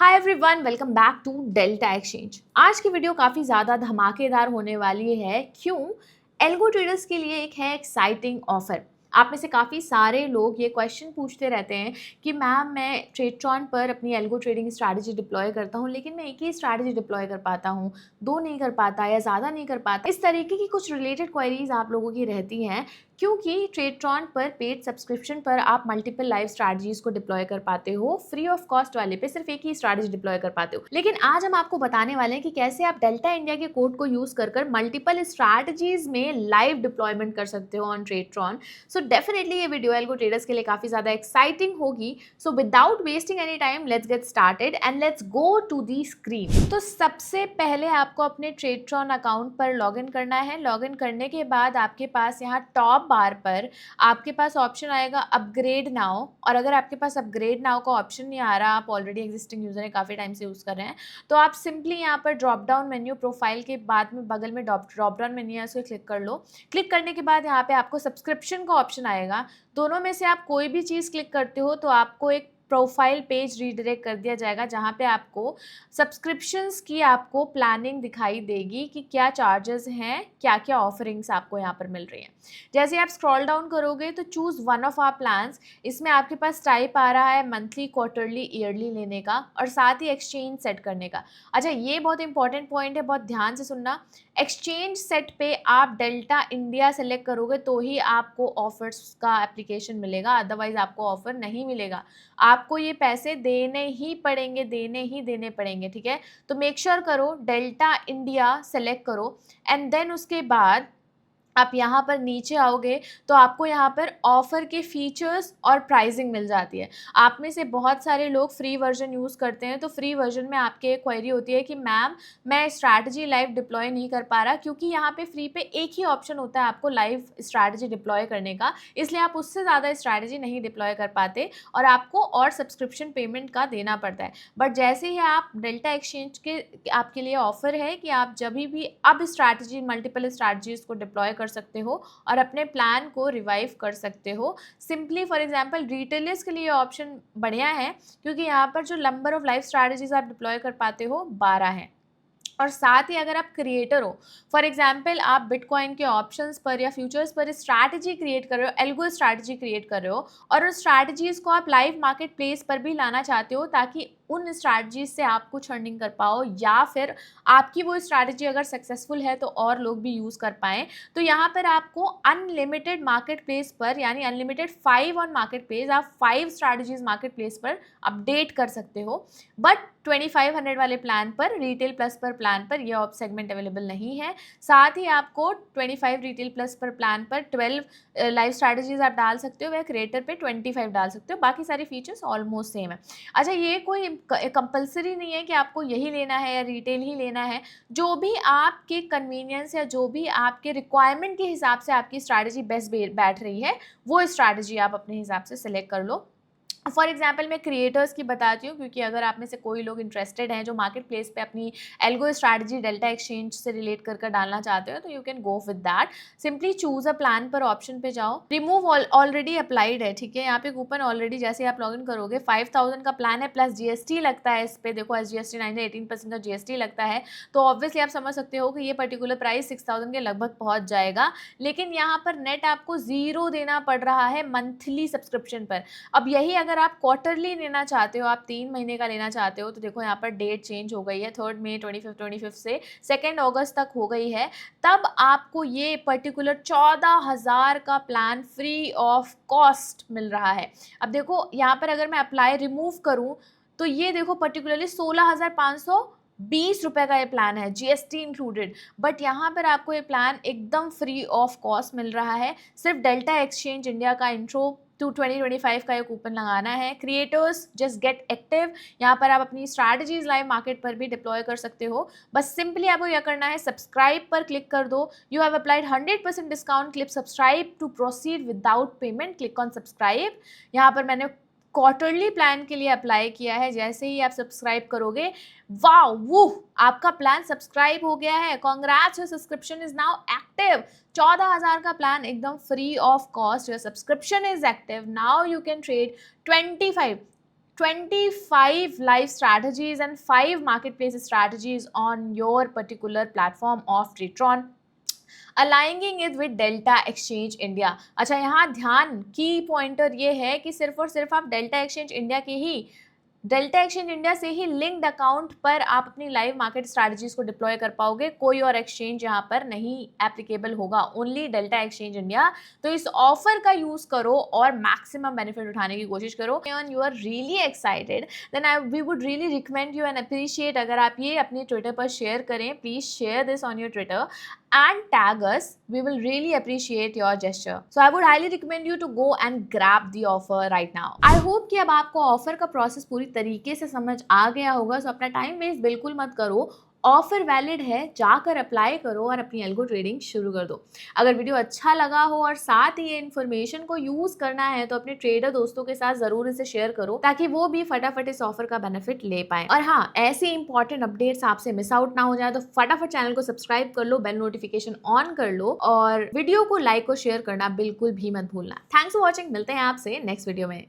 Hi everyone, welcome back to Delta Exchange. आज की video काफ़ी ज़्यादा धमाकेदार होने वाली है। क्यों? एल्गो ट्रेडर्स के लिए एक है एक्साइटिंग ऑफर। आप में से काफ़ी सारे लोग ये क्वेश्चन पूछते रहते हैं कि मैम मैं ट्रेडट्रॉन पर अपनी एल्गो ट्रेडिंग स्ट्रैटेजी डिप्लॉय करता हूँ, लेकिन मैं एक ही स्ट्रैटेजी डिप्लॉय कर पाता हूँ, दो नहीं कर पाता या ज़्यादा नहीं कर पाता। इस तरीके की कुछ रिलेटेड क्वेरीज आप लोगों की रहती हैं, क्योंकि ट्रेडट्रॉन पर पेड सब्सक्रिप्शन पर आप मल्टीपल लाइव स्ट्रैटेजीज को डिप्लॉय कर पाते हो। फ्री ऑफ कॉस्ट वाले पे सिर्फ एक ही स्ट्रैटेजी डिप्लॉय कर पाते हो। लेकिन आज हम आपको बताने वाले हैं कि कैसे आप डेल्टा इंडिया के कोड को यूज कर मल्टीपल स्ट्रैटेजीज में लाइव डिप्लॉयमेंट कर सकते हो ऑन ट्रेडट्रॉन। सो डेफिनेटली ये वीडियो एल्गो ट्रेडर्स के लिए काफी ज्यादा एक्साइटिंग होगी। So without wasting any time, let's get started and let's go to the screen. तो सबसे पहले आपको अपने ट्रेडट्रॉन अकाउंट पर लॉग इन करना है। लॉग इन करने के बाद आपके पास यहाँ टॉप बार पर आपके पास ऑप्शन आएगा अपग्रेड नाउ। और अगर आपके पास अपग्रेड नाउ का ऑप्शन नहीं आ रहा, आप ऑलरेडी एग्जिस्टिंग यूजर है, काफी टाइम से यूज कर रहे हैं, तो आप सिंपली यहाँ पर ड्रॉप डाउन मेन्यू प्रोफाइल के बाद में बगल में ड्रॉप डाउन मेन्यू है, उसको क्लिक कर लो। क्लिक करने के बाद यहाँ पे आपको सब्सक्रिप्शन का ऑप्शन आएगा। दोनों में से आप कोई भी चीज़ क्लिक करते हो तो आपको एक प्रोफाइल पेज रीडायरेक्ट कर दिया जाएगा, जहाँ पे आपको सब्सक्रिप्शंस की आपको प्लानिंग दिखाई देगी कि क्या चार्जेस हैं, क्या क्या ऑफरिंग्स आपको यहाँ पर मिल रही हैं। जैसे आप स्क्रॉल डाउन करोगे तो choose one of our plans, इसमें आपके पास टाइप आ रहा है मंथली, क्वार्टरली, ईयरली लेने का, और साथ ही एक्सचेंज सेट करने का। अच्छा, ये बहुत इंपॉर्टेंट पॉइंट है, बहुत ध्यान से सुनना। एक्सचेंज सेट पे आप डेल्टा इंडिया सेलेक्ट करोगे तो ही आपको ऑफर्स का एप्लीकेशन मिलेगा, अदरवाइज आपको ऑफर नहीं मिलेगा। आपको ये पैसे देने ही पड़ेंगे, देने पड़ेंगे, ठीक है। तो मेक श्योर करो डेल्टा इंडिया सेलेक्ट करो एंड देन उसके बाद आप यहाँ पर नीचे आओगे तो आपको यहाँ पर ऑफर के फीचर्स और प्राइसिंग मिल जाती है। आप में से बहुत सारे लोग फ्री वर्जन यूज़ करते हैं, तो फ्री वर्जन में आपके एक क्वेरी होती है कि मैम मैं स्ट्रैटेजी लाइव डिप्लॉय नहीं कर पा रहा, क्योंकि यहाँ पे फ्री पे एक ही ऑप्शन होता है आपको लाइव स्ट्रैटेजी डिप्लॉय करने का, इसलिए आप उससे ज़्यादा स्ट्रैटेजी नहीं डिप्लॉय कर पाते और आपको और सब्सक्रिप्शन पेमेंट का देना पड़ता है। बट जैसे ही आप डेल्टा एक्सचेंज के आपके लिए ऑफर है कि आप जब भी अब स्ट्रैटेजी मल्टीपल स्ट्रैटेजीज को डिप्लॉय कर सकते हो और अपने प्लान को रिवाइव कर सकते हो। सिंपली फॉर एग्जांपल रिटेलर्स के लिए ऑप्शन बढ़िया है, क्योंकि यहाँ पर जो नंबर ऑफ लाइव स्ट्रैटेजीज आप डिप्लॉय कर पाते हो 12 है। और साथ ही अगर आप क्रिएटर हो, फॉर एग्जाम्पल आप बिटकॉइन के ऑप्शंस पर या फ्यूचर्स पर स्ट्रैटेजी क्रिएट कर रहे हो, एल्गो स्ट्रैटेजी क्रिएट कर रहे हो, और उस स्ट्रैटेजीज को आप लाइव मार्केट प्लेस पर भी लाना चाहते हो ताकि उन स्ट्रैटेजीज से आप कुछ अर्निंग कर पाओ, या फिर आपकी वो स्ट्रैटेजी अगर सक्सेसफुल है तो और लोग भी यूज़ कर पाएँ, तो यहाँ पर आपको अनलिमिटेड मार्केट प्लेस पर, यानी अनलिमिटेड 5 ऑन मार्केट प्लेस, आप 5 स्ट्रैटेजीज मार्केट प्लेस पर अपडेट कर सकते हो। बट 2500 वाले प्लान पर, रिटेल प्लस पर प्लान पर यह ऑप सेगमेंट अवेलेबल नहीं है। साथ ही आपको 25 रिटेल प्लस पर प्लान पर 12 लाइव स्ट्रैटेजीज आप डाल सकते हो, वह क्रिएटर पे 25 डाल सकते हो। बाकी सारी फीचर्स ऑलमोस्ट सेम है। अच्छा, ये कोई कंपलसरी नहीं है कि आपको यही लेना है या रिटेल ही लेना है। जो भी आपके कन्वीनियंस या जो भी आपके रिक्वायरमेंट के हिसाब से आपकी स्ट्रैटेजी बेस्ट बैठ रही है, वो स्ट्रैटेजी आप अपने हिसाब से सिलेक्ट कर लो। फॉर एग्जाम्पल मैं क्रिएटर्स की बताती हूँ, क्योंकि अगर आप में से कोई लोग इंटरेस्टेड हैं जो मार्केट प्लेस पे अपनी एल्गो स्ट्रैटेजी डेल्टा एक्सचेंज से रिलेट कर डालना चाहते हो, तो you can go with that. Simply choose a plan पर ऑप्शन पे जाओ, रिमूव ऑलरेडी अप्लाइड है, ठीक है। यहाँ पे कूपन ऑलरेडी जैसे आप लॉग इन करोगे 5000 का प्लान है, प्लस जीएसटी लगता है इस पे, देखो SGST 18% का जीएसटी लगता है, तो ऑब्वियसली आप समझ सकते हो कि ये पर्टिकुलर प्राइस 6000 के लगभग पहुंच जाएगा। लेकिन यहाँ पर नेट आपको 0 देना पड़ रहा है मंथली सब्सक्रिप्शन पर। अब यही अगर आप क्वार्टरली लेना चाहते हो, आप 3 महीने का लेना चाहते हो, तो देखो यहाँ पर डेट चेंज हो गई है, 3 मई 25 से 2 अगस्त तक हो गई है। तब आपको ये पर्टिकुलर 14,000 का प्लान फ्री ऑफ कॉस्ट मिल रहा है। अब देखो यहाँ पर अगर मैं अप्लाई रिमूव करूँ तो ये देखो पर्टिकुलरली 16,520 रुपये का ये प्लान है, जीएसटी इंक्लूडेड। बट यहाँ पर आपको ये प्लान एकदम फ्री ऑफ कॉस्ट मिल रहा है। सिर्फ डेल्टा एक्सचेंज इंडिया का इंट्रो टू 2025 का ये कूपन लगाना है। क्रिएटर्स जस्ट गेट एक्टिव, यहाँ पर आप अपनी स्ट्रैटेजीज लाइव मार्केट पर भी डिप्लॉय कर सकते हो। बस सिंपली आपको यह करना है, सब्सक्राइब पर क्लिक कर दो। You have applied 100% discount, click subscribe to proceed without payment, click on subscribe. यहाँ पर मैंने क्वार्टरली प्लान के लिए अप्लाई किया है। जैसे ही आप सब्सक्राइब करोगे, वाओ वो आपका प्लान सब्सक्राइब हो गया है, congrats, your subscription is now active. 14,000 का प्लान एकदम free of cost, your subscription is active, now you can trade 25 25 live strategies and 5 marketplace strategies on your particular platform of Tritron, aligning it with Delta Exchange India. अच्छा, यहाँ ध्यान की pointer ये है कि सिर्फ और सिर्फ आप डेल्टा एक्सचेंज इंडिया के ही डेल्टा एक्सचेंज इंडिया से ही लिंक्ड अकाउंट पर आप अपनी लाइव मार्केट स्ट्रैटेजीज को डिप्लॉय कर पाओगे। कोई और एक्सचेंज यहाँ पर नहीं एप्लीकेबल होगा, ओनली डेल्टा एक्सचेंज इंडिया। तो इस ऑफर का यूज करो और मैक्सिमम बेनिफिट उठाने की कोशिश करो। You are really excited then we would really recommend you and appreciate अगर आप ये अपने ट्विटर पर शेयर करें। Please share this on your Twitter and tag us. We will really appreciate your gesture. So I would highly recommend you to go and grab the offer right now. I hope कि अब आपको offer का process पूरी तरीके से समझ आ गया होगा। सो अपना टाइम वेस्ट बिल्कुल मत करो, ऑफर वैलिड है, जाकर अप्लाई करो और अपनी एल्गो ट्रेडिंग शुरू कर दो। अगर वीडियो अच्छा लगा हो और साथ ही ये इन्फॉर्मेशन को यूज करना है तो अपने ट्रेडर दोस्तों के साथ जरूर इसे शेयर करो ताकि वो भी फटाफट इस ऑफर का बेनिफिट ले पाए। और हाँ, ऐसे इंपॉर्टेंट अपडेट्स आपसे मिस आउट ना हो जाए तो फटाफट चैनल को सब्सक्राइब कर लो, बेल नोटिफिकेशन ऑन कर लो और वीडियो को लाइक और शेयर करना बिल्कुल भी मत भूलना। थैंक्स फॉर वॉचिंग, मिलते हैं आपसे नेक्स्ट वीडियो में।